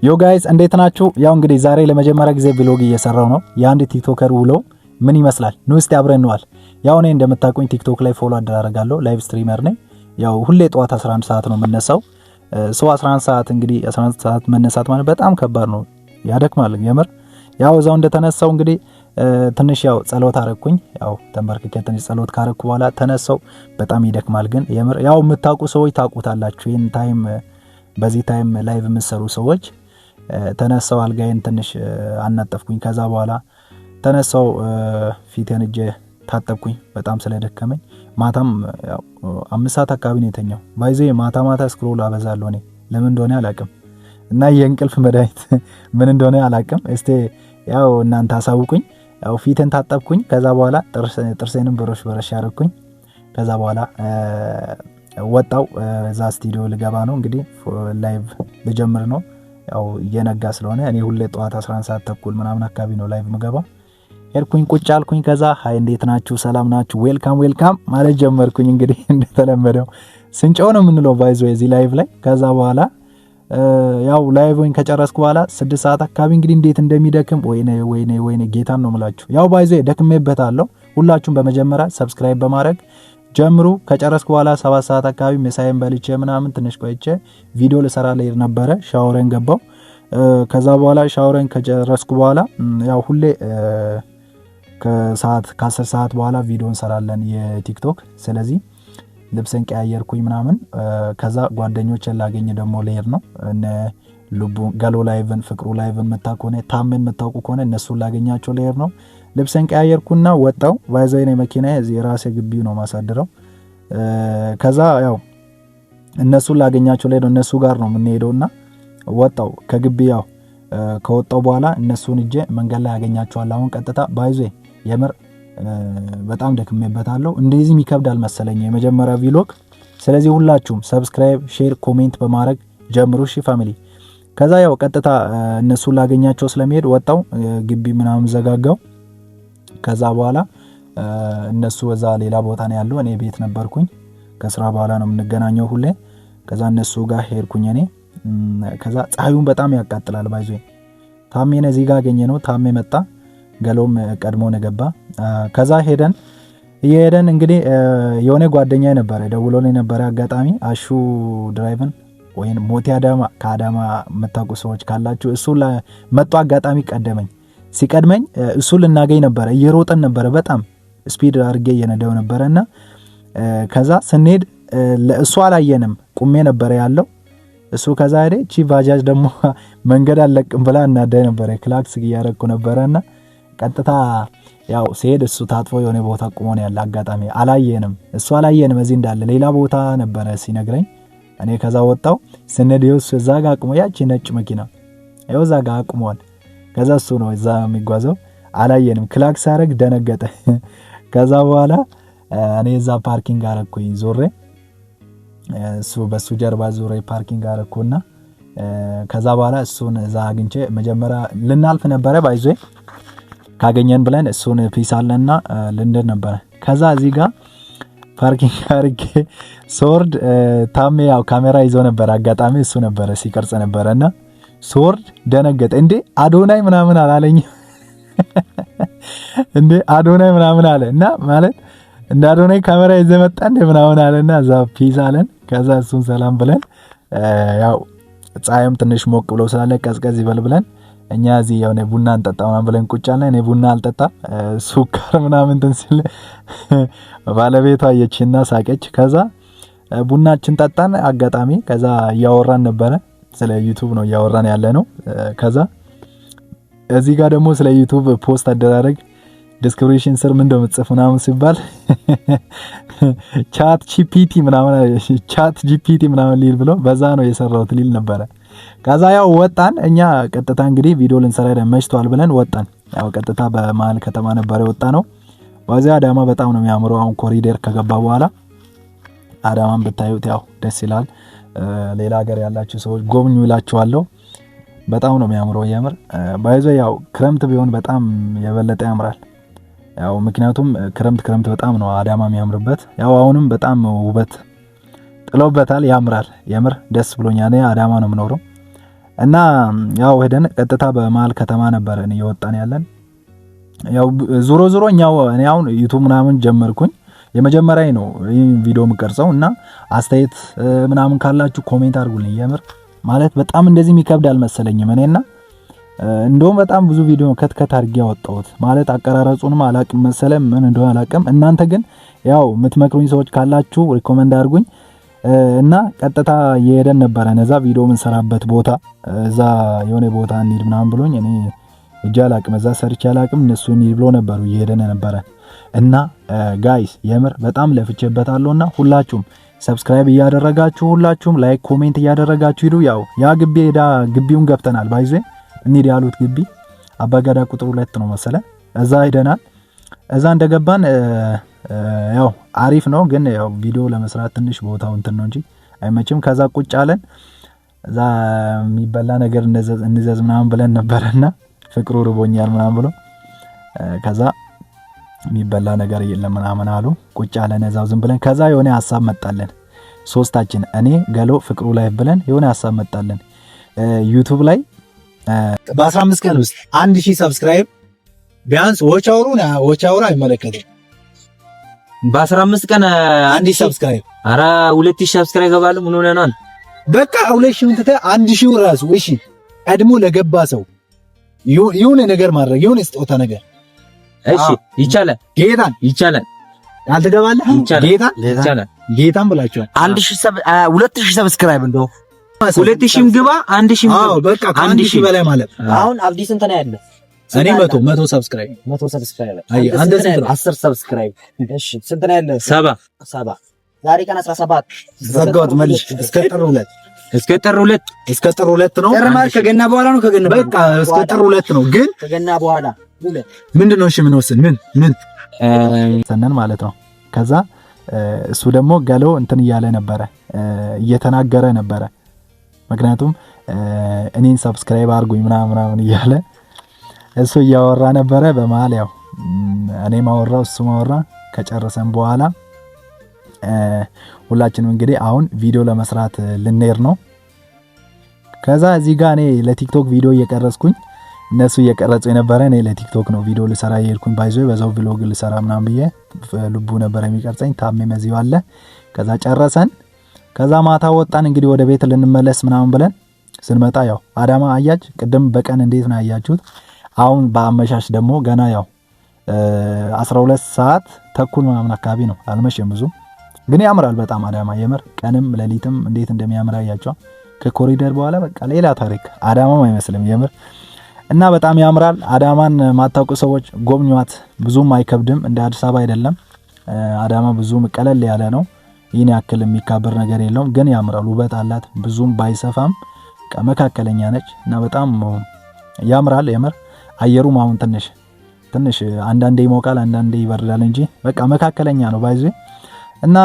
ዮ ጋይስ እንዴት ናችሁ? ያው እንግዲህ ዛሬ ለመጀመሪያ ጊዜ ብሎግ እየሰራው ነው። የአንድ ቲክቶከር ውሎ ምን ይመስላል ነው እስቲ አብረን ነዋል። ያው እኔ እንደምታውቁኝ ቲክቶክ ላይ ፎሎ አደራረጋለሁ፣ ላይቭ ስትሪመር ነኝ። ያው ሁሌ ጠዋት 11 ሰዓት ነው የምነሳው። 11 ሰዓት እንግዲህ 11 ሰዓት መነሳት ማለት በጣም ከባድ ነው፣ ያደክማል የምር። ያው እዛው እንደተነሳው እንግዲህ ትንሽ ያው ጸሎት አረኩኝ። ያው ተንበርክኬ ትንሽ ጸሎት ካረኩ በኋላ ተነሳው። በጣም ይደክማል ግን የምር ያው የምታውቁ ሰዎች ታውቁታላችሁ። ይሄን ታይም በዚህ ታይም ላይቭ የምትሰሩ ሰዎች ተነሳው አልጋዬን ትንሽ አናጠፍኩኝ። ከዛ በኋላ ተነሳው ፊቴን እጄ ታጠብኩኝ በጣም ስለደከመኝ። ማታም ያው 5 ሰዓት አካባቢ ነው የተኛው። ባይዜ ማታ ስክሮል አበዛለሁ እኔ ለምን እንደሆነ አላውቅም። እና የእንቅልፍ መድኃኒት ምን እንደሆነ አላውቅም። እስቲ ያው እናንተ አሳውቁኝ። ያው ፊቴን ታጠብኩኝ። ከዛ በኋላ ጥርሴንም ብሩሽ ያረኩኝ። ከዛ በኋላ ወጣው እዛ ስቱዲዮ ልገባ ነው እንግዲህ ላይቭ ልጀምር ነው። ያው እየነጋ ስለሆነ እኔ ሁሌ ጠዋት 11 ሰዓት ተኩል ምናምን አካባቢ ነው ላይቭ ምገባው። ሄድኩኝ ቁጭ አልኩኝ። ከዛ ሃይ እንዴት ናችሁ ሰላም ናችሁ ዌልካም ማለት ጀመርኩኝ። እንግዲህ እንደተለመደው ስንጨው ነው የምንለው ባይዞ እዚህ ላይቭ ላይ። ከዛ በኋላ ያው ላይቭን ከጨረስኩ በኋላ 6 ሰዓት አካባቢ እንግዲህ እንዴት እንደሚደክም ወይኔ ጌታን ነው የምላችሁ። ያው ባይዞ ደክሜበታለሁ። ሁላችሁም በመጀመሪያ ሰብስክራይብ በማድረግ ጀምሩ። ከጨረስኩ በኋላ 7 ሰዓት አካባቢ ምሳዬን በልቼ ምናምን ትንሽ ቆይቼ ቪዲዮ ልሰራ ላይ ነበረ። ሻወሬን ገባው። ከዛ በኋላ ሻወሬን ከጨረስኩ በኋላ ያው ሁሌ ከ10 ሰዓት በኋላ ቪዲዮ እንሰራለን የቲክቶክ። ስለዚህ ልብስን ቀያየርኩኝ ምናምን። ከዛ ጓደኞችን ላገኝ ደግሞ ልሄድ ነው። እነ ልቡ ገሎ ላይቭን፣ ፍቅሩ ላይቭን መታውቁ ከሆነ ታመን መታውቁ ከሆነ እነሱን ላገኛቸው ልሄድ ነው። ልብስን ቀያየርኩና ወጣው። ባይዘይ ነው መኪናዬ እዚህ ራሴ ግቢው ነው ማሳደረው። ከዛ ያው እነሱን ላገኛቸው ልሄድ ነው። እነሱ ጋር ነው የምንሄደውና ወጣው ከግቢ። ያው ከወጣው በኋላ እነሱን እጄ መንገድ ላይ ያገኛቸዋለሁ። አሁን ቀጥታ ባይዘይ የምር በጣም ደክሜበታለሁ። እንደዚህ ይከብዳል መሰለኝ የመጀመሪያ ቪሎግ። ስለዚህ ሁላችሁም ሰብስክራይብ፣ ሼር፣ ኮሜንት በማድረግ ጀምሩ እሺ ፋሚሊ። ከዛ ያው ቀጥታ እነሱን ላገኛቸው ስለሚሄድ ወጣው ግቢ ምናምን ዘጋጋው። ከዛ በኋላ እነሱ እዛ ሌላ ቦታ ነው ያለው፣ እኔ ቤት ነበርኩኝ። ከስራ በኋላ ነው የምንገናኘው ሁሌ። ከዛ እነሱ ጋር ሄድኩኝ እኔ። ከዛ ፀሐዩን በጣም ያቃጥላል ባይዞ። ታሜን እዚህ ጋር አገኘ ነው። ታሜ መጣ፣ ገሎም ቀድሞ ነው ገባ። ከዛ ሄደን እንግዲህ የሆነ ጓደኛዬ ነበረ ደውሎልኝ ነበረ አጋጣሚ አሹ ድራይቭን ወይን ሞቲ አዳማ ከአዳማ መታቁ ሰዎች ካላችሁ እሱ መጥቶ አጋጣሚ ቀደመኝ። ሲቀድመኝ እሱ ልናገኝ ነበረ፣ እየሮጠን ነበረ፣ በጣም ስፒድ አድርጌ እየነዳው ነበርና ከዛ ስንሄድ ለእሱ አላየንም፣ ቁሜ ነበረ ያለው እሱ። ከዛ ሄደ ቺ ባጃጅ ደግሞ መንገድ አለቅም ብላ እናዳይ ነበረ፣ ክላክስ እያረኩ ነበርና ቀጥታ ያው ሲሄድ እሱ ታጥፎ የሆነ ቦታ ቆሞ ነው ያለ። አጋጣሚ አላየንም፣ እሱ አላየንም እዚህ እንዳለ ሌላ ቦታ ነበረ ሲነግረኝ። እኔ ከዛ ወጣው ስንሄድ እሱ እዛ ጋር ቆሞ ያቺ ነጭ መኪና ያው እዛ ጋር ቆሟል። ከዛ እሱ ነው እዛ የሚጓዘው፣ አላየንም። ክላክስ አረግ ደነገጠ። ከዛ በኋላ እኔ እዛ ፓርኪንግ አረኩኝ ዞሬ፣ እሱ በሱ ጀርባ ዞሬ ፓርኪንግ አረኩና ከዛ በኋላ እሱን እዛ አግኝቼ መጀመሪያ ልናልፍ ነበረ ባይዞ ካገኘን ብለን እሱን ፒስ አለና ልንደር ነበረ። ከዛ እዚህ ጋር ፓርኪንግ አርጌ ሶርድ ታሜ ያው ካሜራ ይዞ ነበር አጋጣሚ እሱ ነበረ ሲቀርጽ ነበርና ሶርድ ደነገጠ። እንዴ አዶናይ ምናምን አላለኝ እንዴ አዶናይ ምናምን አለ እና ማለት እንደ አዶናይ ካሜራ ይዘ መጣ እንደ ምናምን አለና እዛ ፒስ አለን። ከዛ እሱን ሰላም ብለን ያው ፀሐይም ትንሽ ሞቅ ብሎ ስላለ ቀዝቀዝ ይበል ብለን እኛ እዚህ የሆነ ቡና እንጠጣ ምናምን ብለን ቁጭ አለን። እኔ ቡና አልጠጣ ሱካር ምናምን እንትን ባለቤቷ አየችና ሳቀች። ከዛ ቡናችን ጠጣን አጋጣሚ። ከዛ እያወራን ነበረ፣ ስለ ዩቲዩብ ነው እያወራን ያለ ነው። ከዛ እዚህ ጋር ደግሞ ስለ ዩቲዩብ ፖስት አደራረግ ዲስክሪፕሽን ስር ምን እንደምጽፍ ምናምን ሲባል ቻት ጂፒቲ ምናምን ሊል ብሎ በዛ ነው የሰራሁት ሊል ነበረ። ከዛ ያው ወጣን እኛ ቀጥታ እንግዲህ ቪዲዮ ልንሰራ መሽቷል ብለን ወጣን። ያው ቀጥታ በመሀል ከተማ ነበር የወጣ ነው። በዚያ አዳማ በጣም ነው የሚያምረው። አሁን ኮሪደር ከገባ በኋላ አዳማን ብታዩት ያው ደስ ይላል። ሌላ ሀገር ያላችሁ ሰዎች ጎብኙ ይላችኋለሁ። በጣም ነው የሚያምረው የምር። ባይዞ ያው ክረምት ቢሆን በጣም የበለጠ ያምራል። ያው ምክንያቱም ክረምት በጣም ነው አዳማ የሚያምርበት። ያው አሁንም በጣም ውበት ጥሎበታል፣ ያምራል። የምር ደስ ብሎኛል። እኔ አዳማ ነው የምኖረው እና ያው ሄደን ቀጥታ በመሀል ከተማ ነበር እየወጣን ያለን። ያው ዞሮ ዞሮ እኔ አሁን ዩቲዩብ ምናምን ጀመርኩኝ የመጀመሪያ ነው ይሄን ቪዲዮ የምቀርጸው እና አስተያየት ምናምን ካላችሁ ኮሜንት አድርጉልኝ። የምር ማለት በጣም እንደዚህ የሚከብድ አልመሰለኝም እኔና እንደውም በጣም ብዙ ቪዲዮ ከትከት አድርጌ ያወጣሁት ማለት አቀራረጹንም አላቅም መሰለም ምን እንደሆነ አላቅም። እናንተ ግን ያው የምትመክሩኝ ሰዎች ካላችሁ ሪኮመንድ አድርጉኝ እና ቀጥታ እየሄደን ነበረ እዛ ቪዲዮ የምንሰራበት ቦታ እዛ የሆነ ቦታ እንሂድ ምናምን ብሎኝ እኔ እጄ አላቅም እዛ ሰርቼ አላቅም እነሱ እንሂድ ብሎ ነበሩ እየሄደን ነበረ እና ጋይስ የምር በጣም ለፍቼበታለሁና ሁላችሁም ሰብስክራይብ እያደረጋችሁ ሁላችሁም ላይክ ኮሜንት እያደረጋችሁ ሂዱ። ያው ያ ግቢውን ገብተናል ባይዘ እንሂድ ያሉት ግቢ አባጋዳ ቁጥር 2 ነው መሰለ እዛ ሄደናል። እዛ እንደገባን ያው አሪፍ ነው ግን ያው ቪዲዮ ለመስራት ትንሽ ቦታው እንትን ነው እንጂ አይመችም። ከዛ ቁጭ አለን እዛ የሚበላ ነገር እንዘዝ ምናምን ብለን ነበርና ፍቅሩ ርቦኛል ምናምን ብሎ ከዛ የሚበላ ነገር የለም ምናምን አሉ። ቁጭ አለን እዛው ዝም ብለን ከዛ የሆነ ሐሳብ መጣለን ሶስታችን እኔ ገሎ ፍቅሩ ላይ ብለን የሆነ ሐሳብ መጣለን ዩቲዩብ ላይ በ15 ቀን ውስጥ 1000 ሰብስክራይብ ቢያንስ ወቻውሩ አይመለከትም። በ15 ቀን 1000 ሰብስክራይብ አራ 2000 ሰብስክራይብ ገባሉ። ምን ሆነ ነው በቃ 2000 እንተ 1000 ራሱ እሺ ቀድሞ ለገባ ሰው የሆነ ነገር ማድረግ የሆነ ስጦታ ነገር እሺ ይቻላል። ጌታን ይቻላል። አልተገባለህ ጌታን ብላችኋል። 2000 ሰብስክራይብ እንደው 2000 ግባ 1000 አዎ በቃ 1000 በላይ ማለት አሁን አብዲ ስንት ነው ያለ? እኔ 100 ሰብስክራይብ 100 ሰብስክራይብ አይ አንተ ስንት ነው? 10 ሰብስክራይብ እሺ ስንት ነው ያለ? 7 ዛሬ ቀን 17 ዘጋሁት መልሽ እስከ ጥር 2 ነው። ጥር ማለት ከገና በኋላ ነው። ከገና በቃ እስከ ጥር 2 ነው። ግን ከገና በኋላ ምንድነው? እሺ ምን ወስን ምን ሰነን ማለት ነው። ከዛ እሱ ደግሞ ገሎ እንትን እያለ ነበረ እየተናገረ ነበረ። ምክንያቱም እኔን ሰብስክራይብ አድርጉኝ ምናምን እያለ እሱ እያወራ ነበረ። በመሃል ያው እኔ ማወራው እሱ ማወራ ከጨረሰን በኋላ ሁላችንም እንግዲህ አሁን ቪዲዮ ለመስራት ልንሄድ ነው። ከዛ እዚህ ጋር እኔ ለቲክቶክ ቪዲዮ እየቀረጽኩኝ እነሱ እየቀረጹ የነበረ እኔ ለቲክቶክ ነው ቪዲዮ ልሰራ እየሄድኩኝ ባይዞይ በዛው ቪሎግ ልሰራ ምናምን ብዬ ልቡ ነበር የሚቀርጸኝ ታሜም እዚሁ አለ። ከዛ ጨረሰን። ከዛ ማታ ወጣን እንግዲህ ወደ ቤት ልንመለስ ምናምን ብለን ስንመጣ ያው አዳማ አያጅ ቅድም በቀን እንዴት ነው ያያችሁት። አሁን በአመሻሽ ደግሞ ገና ያው 12 ሰዓት ተኩል ምናምን አካባቢ ነው። አልመሸም ብዙ ግን ያምራል በጣም አዳማ የምር ቀንም ሌሊትም እንዴት እንደሚያምር አያችሁ። ከኮሪደር በኋላ በቃ ሌላ ታሪክ አዳማም አይመስልም የምር እና በጣም ያምራል። አዳማን ማታውቁ ሰዎች ጎብኙት። ብዙም አይከብድም እንደ አዲስ አበባ አይደለም። አዳማ ብዙም ቀለል ያለ ነው። ይህን ያክል የሚካበር ነገር የለውም ግን ያምራል። ውበት አላት ብዙም ባይሰፋም መካከለኛ ነች እና በጣም ያምራል የምር። አየሩም አሁን ትንሽ አንዳንዴ ይሞቃል አንዳንዴ ይበርዳል እንጂ በቃ መካከለኛ ነው ባይዙ እና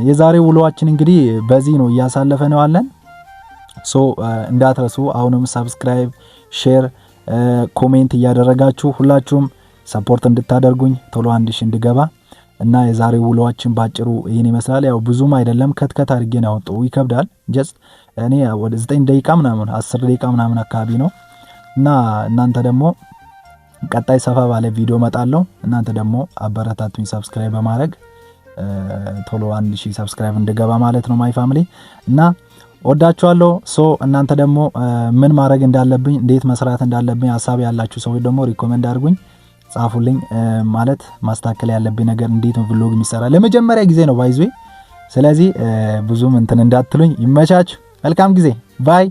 የዛሬው ውሎአችን እንግዲህ በዚህ ነው እያሳለፈ ነው ያለን። እንዳትረሱ አሁንም ሰብስክራይብ ሼር ኮሜንት እያደረጋችሁ ሁላችሁም ሰፖርት እንድታደርጉኝ ቶሎ 1000 እንድገባ እና የዛሬው ውሎአችን ባጭሩ ይሄን ይመስላል። ያው ብዙም አይደለም ከትከት አድርጌ ነው ያወጣው ይከብዳል። ጀስት እኔ ወደ 9 ደቂቃ ምናምን 10 ደቂቃ ምናምን አካባቢ ነው እና እናንተ ደግሞ ቀጣይ ሰፋ ባለ ቪዲዮ መጣለው። እናንተ ደግሞ አበረታቱኝ ሰብስክራይብ በማድረግ ቶሎ 1000 ሰብስክራይብ እንድገባ ማለት ነው ማይ ፋሚሊ እና ወዳችኋለሁ። እናንተ ደግሞ ምን ማድረግ እንዳለብኝ እንዴት መስራት እንዳለብኝ ሐሳብ ያላችሁ ሰዎች ደግሞ ሪኮመንድ አድርጉኝ ጻፉልኝ። ማለት ማስተካከል ያለብኝ ነገር እንዴት ነው ቪሎግ የሚሰራ ለመጀመሪያ ጊዜ ነው ባይዙ። ስለዚህ ብዙም እንትን እንዳትሉኝ። ይመቻችሁ። መልካም ጊዜ ባይ